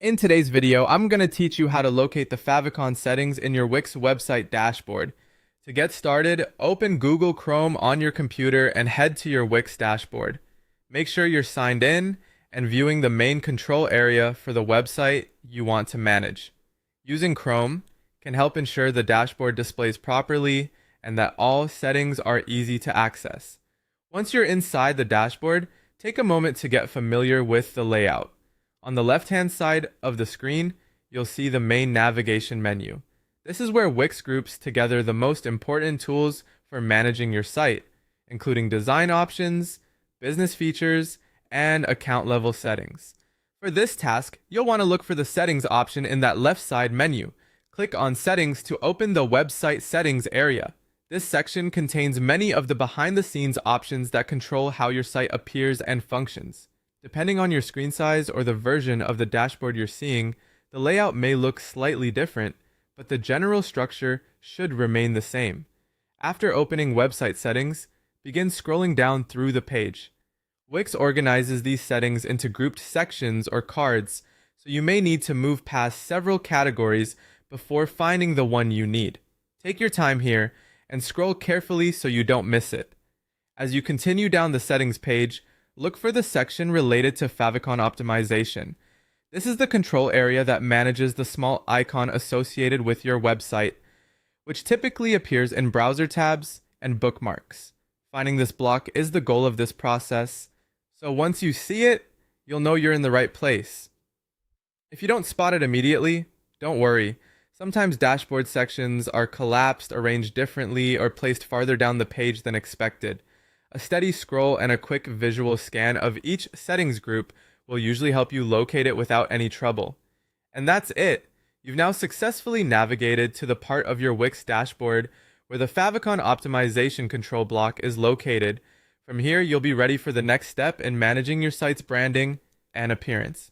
In today's video, I'm going to teach you how to locate the Favicon settings in your Wix website dashboard. To get started, open Google Chrome on your computer and head to your Wix dashboard. Make sure you're signed in and viewing the main control area for the website you want to manage. Using Chrome can help ensure the dashboard displays properly and that all settings are easy to access. Once you're inside the dashboard, take a moment to get familiar with the layout. On the left-hand side of the screen, you'll see the main navigation menu. This is where Wix groups together the most important tools for managing your site, including design options, business features, and account level settings. For this task, you'll want to look for the settings option in that left side menu. Click on settings to open the website settings area. This section contains many of the behind-the-scenes options that control how your site appears and functions. Depending on your screen size or the version of the dashboard you're seeing, the layout may look slightly different, but the general structure should remain the same. After opening website settings, begin scrolling down through the page. Wix organizes these settings into grouped sections or cards, so you may need to move past several categories before finding the one you need. Take your time here and scroll carefully so you don't miss it. As you continue down the settings page, look for the section related to Favicon optimization. This is the control area that manages the small icon associated with your website, which typically appears in browser tabs and bookmarks. Finding this block is the goal of this process, so once you see it, you'll know you're in the right place. If you don't spot it immediately, don't worry. Sometimes dashboard sections are collapsed, arranged differently, or placed farther down the page than expected. A steady scroll and a quick visual scan of each settings group will usually help you locate it without any trouble. And that's it. You've now successfully navigated to the part of your Wix dashboard where the Favicon optimization control block is located. From here, you'll be ready for the next step in managing your site's branding and appearance.